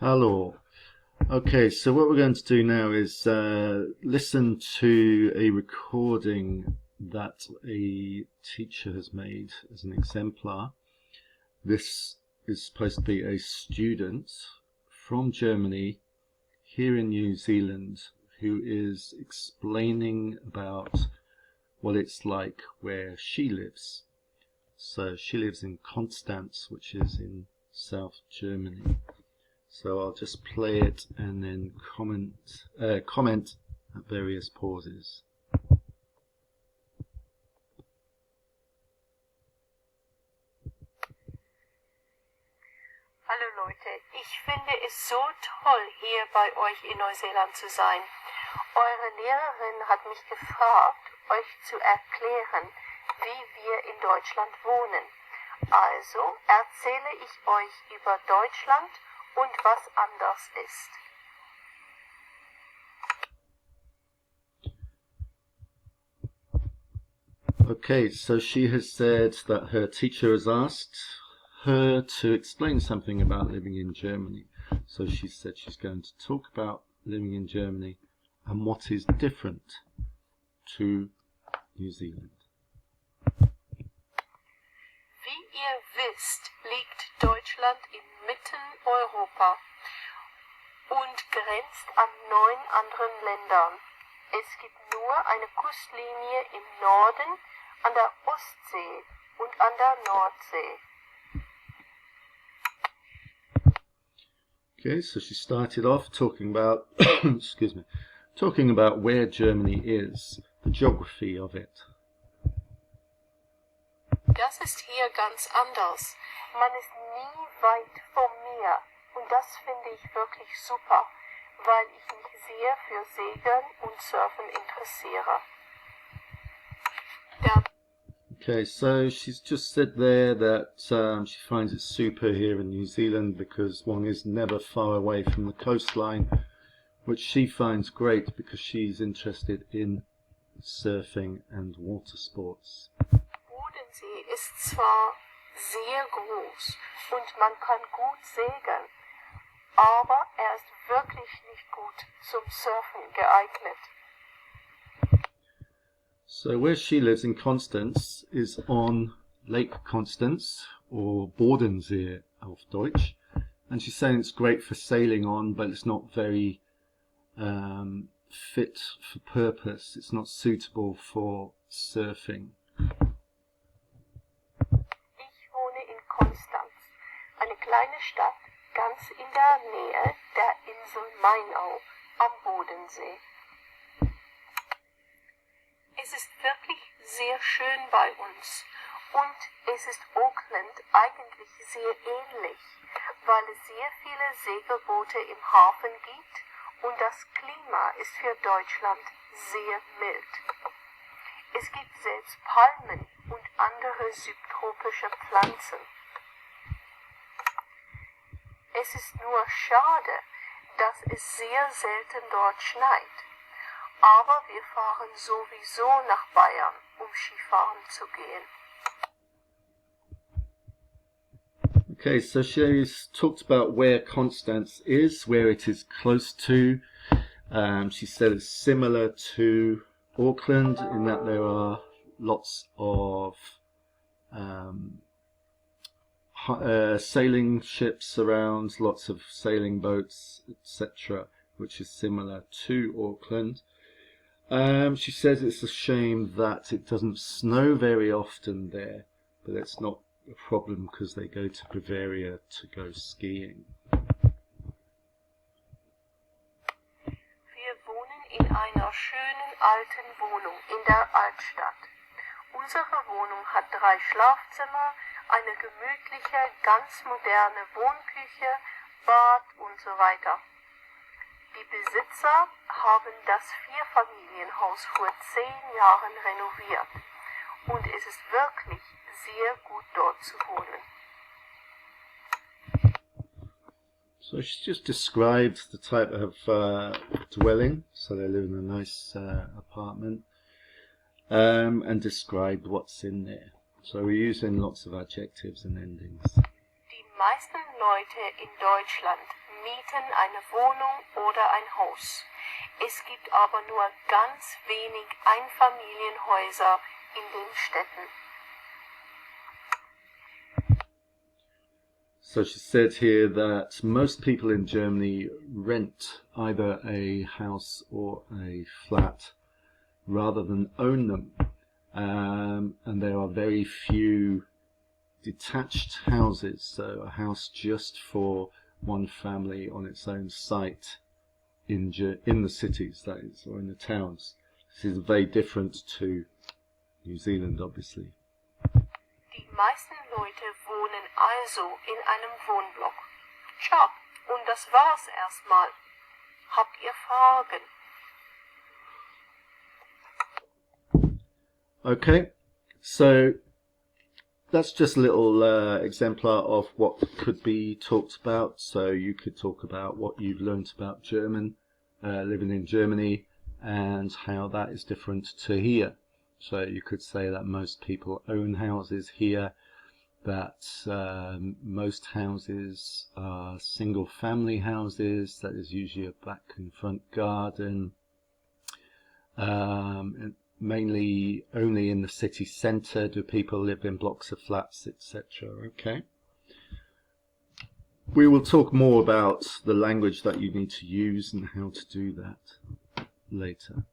Hello. Okay, so what we're going to do now is listen to a recording that a teacher has made as an exemplar. This is supposed to be a student from Germany here in New Zealand who is explaining about what it's like where she lives. So she lives in Konstanz, which is in South Germany. So I'll just play it and then comment at various pauses. Hallo Leute, ich finde es so toll, hier bei euch in Neuseeland zu sein. Eure Lehrerin hat mich gefragt, euch zu erklären, wie wir in Deutschland wohnen. Also erzähle ich euch über Deutschland und was anders ist. Okay, so she has said that her teacher has asked her to explain something about living in Germany. So she said she's going to talk about living in Germany and what is different to New Zealand. Wie ihr wisst, liegt Deutschland inmitten Europa und grenzt an 9 anderen Ländern. Es gibt nur eine Kustlinie im Norden an der Ostsee und an der Nordsee. Okay, so she started off talking about talking about where Germany is, the geography of it. Das ist hier ganz anders. Man ist nie weit vom Meer und das finde ich wirklich super, weil ich mich sehr für Segeln und Surfen interessiere. Okay, so she's just said there that she finds it super here in New Zealand because one is never far away from the coastline, which she finds great because she's interested in surfing and water sports. Bodensee ist zwar sehr groß und man kann gut segeln, aber er ist wirklich nicht gut zum Surfen geeignet. So where she lives in Konstanz is on Lake Konstanz, or Bodensee auf Deutsch, and she's saying it's great for sailing on, but it's not very fit for purpose. It's not suitable for surfing. Ich wohne in Konstanz, eine kleine Stadt ganz in der Nähe der Insel Mainau am Bodensee. Es ist wirklich sehr schön bei uns und es ist Auckland eigentlich sehr ähnlich, weil es sehr viele Segelboote im Hafen gibt und das Klima ist für Deutschland sehr mild. Es gibt selbst Palmen und andere subtropische Pflanzen. Es ist nur schade, dass es sehr selten dort schneit. Aber wir fahren sowieso nach Bayern, um Skifahren zu gehen. Okay, so she's talked about where Konstanz is, where it is close to. She said it's similar to Auckland in that there are lots of sailing ships around, lots of sailing boats, etc., which is similar to Auckland. She says it's a shame that it doesn't snow very often there, but it's not a problem because they go to Bavaria to go skiing. Wir wohnen in einer schönen alten Wohnung in der Altstadt. Unsere Wohnung hat 3 Schlafzimmer, eine gemütliche, ganz moderne Wohnküche, Bad und so weiter. Die Besitzer haben das 4-Familienhaus vor 10 Jahren renoviert und es ist wirklich sehr gut dort zu wohnen. So she's just described the type of dwelling, so they live in a nice apartment, and described what's in there. So we're using lots of adjectives and endings. Die meisten Leute in Deutschland mieten eine Wohnung oder ein Haus. Es gibt aber nur ganz wenig Einfamilienhäuser in den Städten. So she said here that most people in Germany rent either a house or a flat rather than own them. And there are very few detached houses, so a house just for one family on its own site in the cities, that is, or in the towns. This is very different to New Zealand, obviously. Die meisten Leute wohnen also in einem Wohnblock. Tja, und das war's erstmal. Habt ihr Fragen? Okay, so that's just a little exemplar of what could be talked about. So you could talk about what you've learnt about German, living in Germany, and how that is different to here. So you could say that most people own houses here, that most houses are single family houses, that is usually a back and front garden, and mainly only in the city centre do people live in blocks of flats, etc. Okay. We will talk more about the language that you need to use and how to do that later.